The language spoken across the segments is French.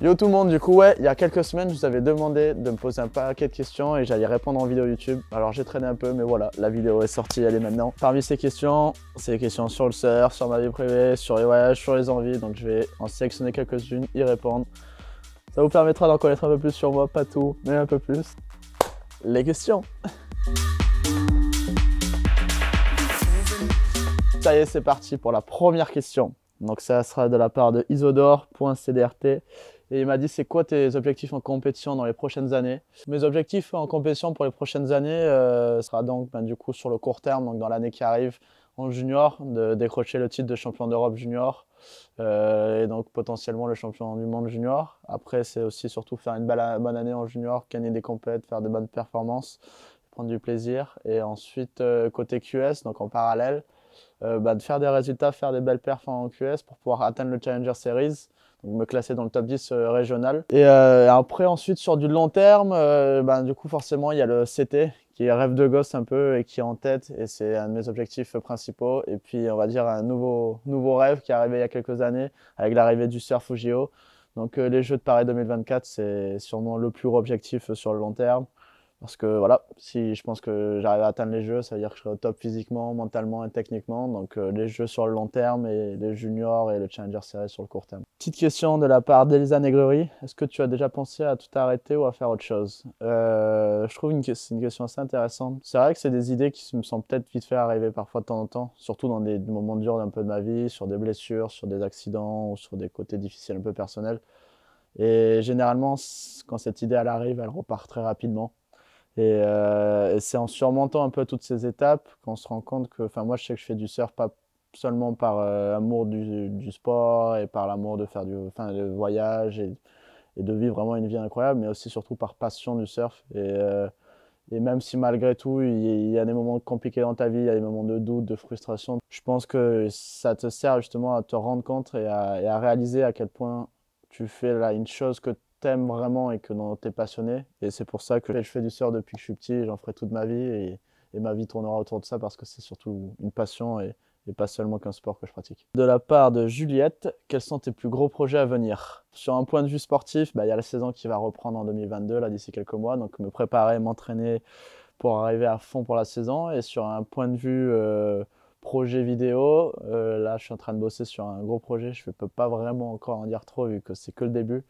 Yo tout le monde, du coup ouais, il y a quelques semaines, je vous avais demandé de me poser un paquet de questions et j'allais répondre en vidéo YouTube. Alors j'ai traîné un peu, mais voilà, la vidéo est sortie, elle est maintenant. Parmi ces questions, c'est des questions sur le surf, sur ma vie privée, sur les voyages, sur les envies, donc je vais en sélectionner quelques-unes, y répondre. Ça vous permettra d'en connaître un peu plus sur moi, pas tout, mais un peu plus. Les questions. Ça y est, c'est parti pour la première question. Donc ça sera de la part de isodore.cdrt. Et il m'a dit, c'est quoi tes objectifs en compétition dans les prochaines années? Mes objectifs en compétition pour les prochaines années sera donc du coup sur le court terme, donc dans l'année qui arrive en junior, de décrocher le titre de champion d'Europe junior et donc potentiellement le champion du monde junior. Après, c'est aussi surtout faire une bonne année en junior, gagner des compètes, faire de bonnes performances, prendre du plaisir. Et ensuite, côté QS, donc en parallèle, de faire des résultats, faire des belles perfs en QS pour pouvoir atteindre le Challenger Series, donc me classer dans le top 10 régional. Et après, ensuite, sur du long terme, du coup, forcément, il y a le CT qui est rêve de gosse un peu et qui est en tête, et c'est un de mes objectifs principaux. Et puis, on va dire un nouveau rêve qui est arrivé il y a quelques années avec l'arrivée du surf au JO. Donc, les Jeux de Paris 2024, c'est sûrement le plus gros objectif sur le long terme. Parce que voilà, si je pense que j'arrive à atteindre les jeux, ça veut dire que je serai au top physiquement, mentalement et techniquement. Donc les jeux sur le long terme et les juniors et le Challenger Series sur le court terme. Petite question de la part d'Elisa Negreuri. Est-ce que tu as déjà pensé à tout arrêter ou à faire autre chose? Je trouve que c'est une question assez intéressante. C'est vrai que c'est des idées qui me semblent peut-être vite fait arriver parfois de temps en temps, surtout dans des moments durs d'un peu de ma vie, sur des blessures, sur des accidents ou sur des côtés difficiles un peu personnels. Et généralement, quand cette idée elle arrive, elle repart très rapidement. Et c'est en surmontant un peu toutes ces étapes qu'on se rend compte que, enfin moi je sais que je fais du surf pas seulement par amour du sport et par l'amour de faire le voyage et de vivre vraiment une vie incroyable, mais aussi surtout par passion du surf. Et même si malgré tout il y a des moments compliqués dans ta vie, il y a des moments de doute, de frustration, je pense que ça te sert justement à te rendre compte et à réaliser à quel point tu fais là une chose que t'aimes vraiment et que dont tu es passionné. Et c'est pour ça que je fais du surf depuis que je suis petit, et j'en ferai toute ma vie et ma vie tournera autour de ça parce que c'est surtout une passion et pas seulement qu'un sport que je pratique. De la part de Juliette, quels sont tes plus gros projets à venir? Sur un point de vue sportif, il y a la saison qui va reprendre en 2022, là d'ici quelques mois, donc me préparer, m'entraîner pour arriver à fond pour la saison. Et sur un point de vue projet vidéo, là je suis en train de bosser sur un gros projet, je ne peux pas vraiment encore en dire trop vu que c'est que le début,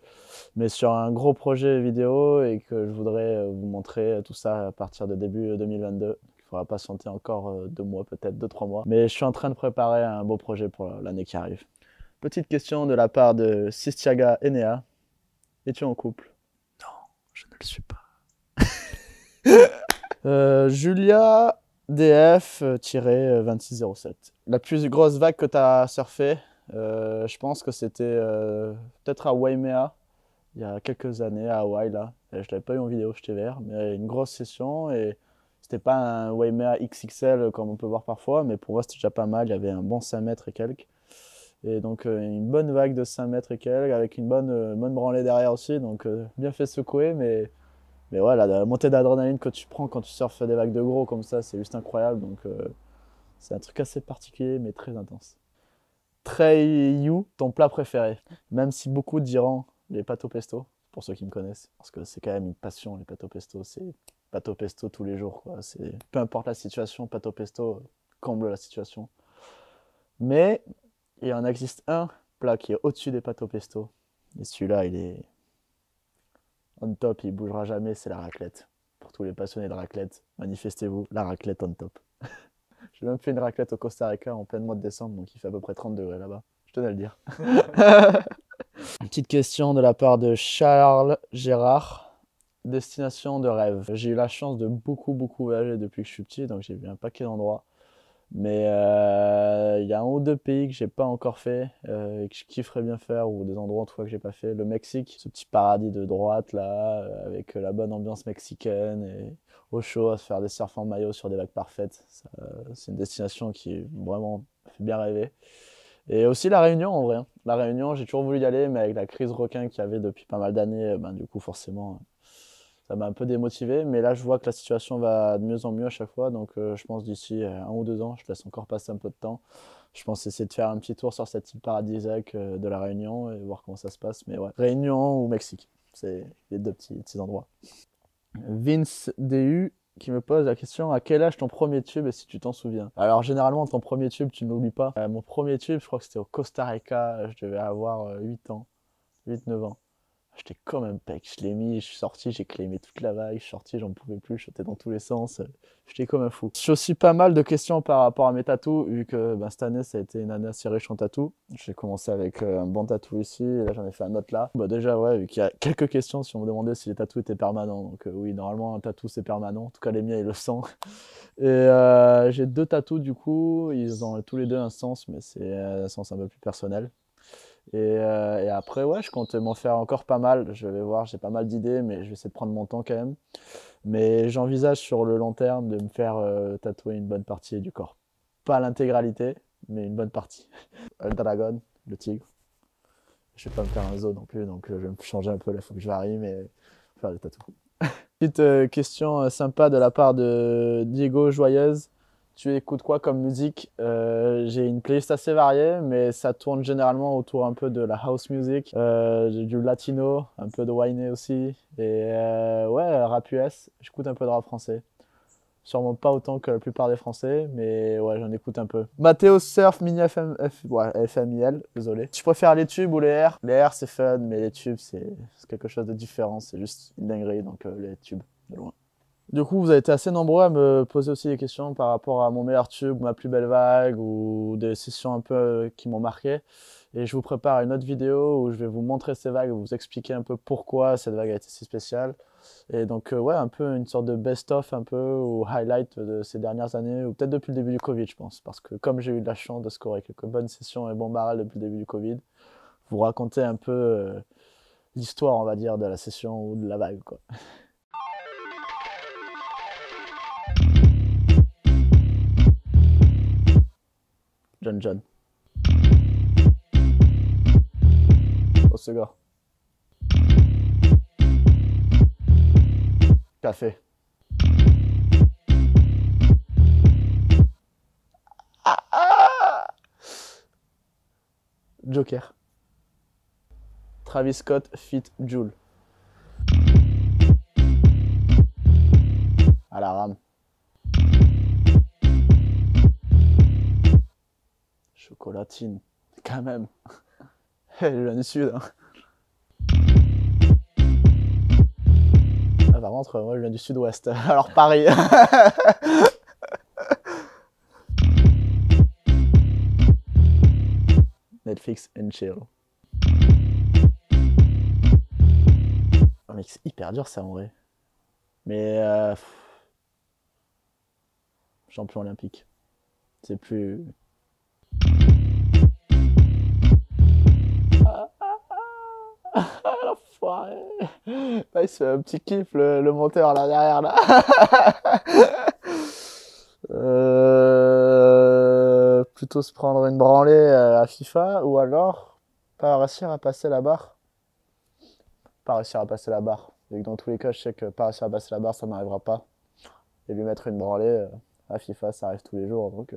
mais sur un gros projet vidéo et que je voudrais vous montrer tout ça à partir de début 2022. Il faudra patienter encore 2 mois, peut-être 2-3 mois, mais je suis en train de préparer un beau projet pour l'année qui arrive. Petite question de la part de Sistiaga Enea. Es-tu en couple? Non, je ne le suis pas. Julia DF-2607. La plus grosse vague que tu as surfée, je pense que c'était peut-être à Waimea, il y a quelques années, à Hawaï, là. Et je l'avais pas eu en vidéo, je t'ai mais une grosse session. Et c'était pas un Waimea XXL comme on peut voir parfois, mais pour moi c'était déjà pas mal. Il y avait un bon 5 mètres et quelques. Et donc une bonne vague de 5 mètres et quelques, avec une bonne branlée derrière aussi. Donc bien fait secouer, mais voilà, la montée d'adrénaline que tu prends quand tu surfes des vagues de gros comme ça, c'est juste incroyable. Donc c'est un truc assez particulier, mais très intense. Trey You, ton plat préféré? Même si beaucoup diront les pâtes au pesto, pour ceux qui me connaissent, parce que c'est quand même une passion, les pâtes au pesto. C'est pâtes au pesto tous les jours, quoi. Peu importe la situation, pâtes au pesto comble la situation. Mais il en existe un plat qui est au-dessus des pâtes au pesto. Et celui-là, il est on top, il bougera jamais, c'est la raclette. Pour tous les passionnés de raclette, manifestez-vous, la raclette on top. J'ai même fait une raclette au Costa Rica en plein mois de décembre, donc il fait à peu près 30 degrés là-bas. Je tenais à le dire. Une petite question de la part de Charles Gérard. Destination de rêve. J'ai eu la chance de beaucoup voyager depuis que je suis petit, donc j'ai vu un paquet d'endroits. Mais il y a un ou deux pays que j'ai pas encore fait et que je kifferais bien faire, ou des endroits en tout cas que j'ai pas fait. Le Mexique, ce petit paradis de droite là, avec la bonne ambiance mexicaine et au chaud à se faire des surfs en maillot sur des vagues parfaites. C'est une destination qui vraiment fait bien rêver. Et aussi la Réunion en vrai. La Réunion, j'ai toujours voulu y aller, mais avec la crise requin qu'il y avait depuis pas mal d'années, du coup forcément ça m'a un peu démotivé. Mais là je vois que la situation va de mieux en mieux à chaque fois, donc je pense d'ici 1 ou 2 ans, je laisse encore passer un peu de temps. Je pense essayer de faire un petit tour sur cette île paradisiaque de la Réunion et voir comment ça se passe. Mais ouais, Réunion ou Mexique, c'est les deux petits endroits. Vince DU qui me pose la question: à quel âge ton premier tube et si tu t'en souviens? Alors généralement ton premier tube tu ne l'oublies pas. Mon premier tube je crois que c'était au Costa Rica, je devais avoir 8 ans, 8-9 ans. J'étais comme un pec, je l'ai mis, je suis sorti, j'ai claimé toute la vague, je suis sorti, j'en pouvais plus, je sautais dans tous les sens, j'étais comme un fou. J'ai aussi pas mal de questions par rapport à mes tatous, vu que cette année ça a été une année assez riche en tatous. J'ai commencé avec un bon tatou ici, et là j'en ai fait un autre là. Déjà ouais, vu qu'il y a quelques questions si on me demandait si les tatous étaient permanents, donc oui, normalement un tatou c'est permanent, en tout cas les miens ils le sont. Et j'ai 2 tatous du coup, ils ont tous les deux un sens, mais c'est un sens un peu plus personnel. Et après, ouais, je compte m'en faire encore pas mal. Je vais voir, j'ai pas mal d'idées, mais je vais essayer de prendre mon temps quand même. Mais j'envisage sur le long terme de me faire tatouer une bonne partie du corps. Pas l'intégralité, mais une bonne partie. Le dragon, le tigre. Je vais pas me faire un zoo non plus, donc je vais me changer un peu, là, il faut que je varie, mais faire des tatous. Petite question sympa de la part de Diego Joyeuse. Tu écoutes quoi comme musique? J'ai une playlist assez variée, mais ça tourne généralement autour un peu de la house music, du latino, un peu de whiné aussi, et ouais, rap US. J'écoute un peu de rap français. Sûrement pas autant que la plupart des Français, mais ouais, j'en écoute un peu. Mathéo Surf Mini FMIL, désolé. Tu préfères les tubes ou les R? Les R c'est fun, mais les tubes c'est quelque chose de différent, c'est juste une dinguerie, donc les tubes, de loin. Du coup, vous avez été assez nombreux à me poser aussi des questions par rapport à mon meilleur tube, ma plus belle vague, ou des sessions un peu qui m'ont marqué. Et je vous prépare une autre vidéo où je vais vous montrer ces vagues, vous expliquer un peu pourquoi cette vague a été si spéciale. Et donc, ouais, un peu une sorte de best-of un peu, ou highlight de ces dernières années, ou peut-être depuis le début du Covid, je pense. Parce que comme j'ai eu de la chance de scorer quelques bonnes sessions et bons barrels depuis le début du Covid, vous raconter un peu l'histoire, on va dire, de la session ou de la vague, quoi. John. Au Segor. Café. Joker. Travis Scott feat. Jul. À la rame. Chocolatine, quand même. Je viens du sud. Hein. Ah, par contre, moi je viens du sud-ouest. Alors Paris. Netflix and chill. Oh, mec, c'est hyper dur ça en vrai. Mais champion olympique. C'est plus. L'enfoiré. Là, il se fait un petit kiff, le monteur là derrière là. Plutôt se prendre une branlée à FIFA ou alors pas réussir à passer la barre. Pas réussir à passer la barre. Et que dans tous les cas, je sais que pas réussir à passer la barre, ça n'arrivera pas. Et lui mettre une branlée à FIFA, ça arrive tous les jours. Donc,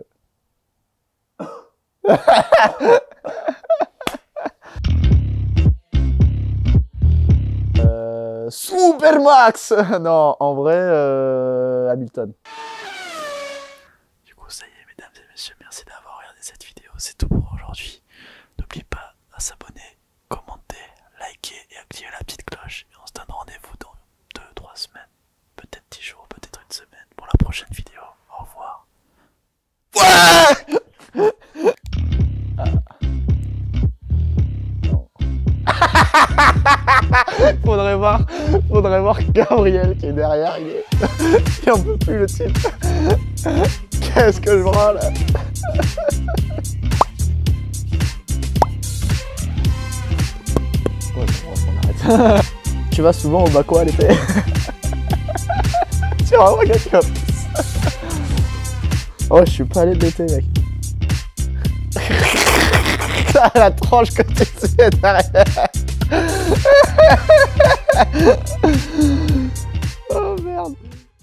Supermax. Non, en vrai, Hamilton. Du coup, ça y est, mesdames et messieurs, merci d'avoir regardé cette vidéo. C'est tout pour aujourd'hui. N'oubliez pas à s'abonner, commenter, liker et activer la petite cloche. Et on se donne rendez-vous dans 2-3 semaines, peut-être 10 jours, peut-être une semaine pour la prochaine vidéo. Au revoir. Ouais. Faudrait voir Gabriel qui est derrière, il en peut plus le type. Qu'est-ce que je branle. Ouais, on arrête. Tu vas souvent au Baco à l'été. Tu vas voir quelqu'un. Oh, je suis pas allé de l'été, mec. La tranche que tu sais derrière.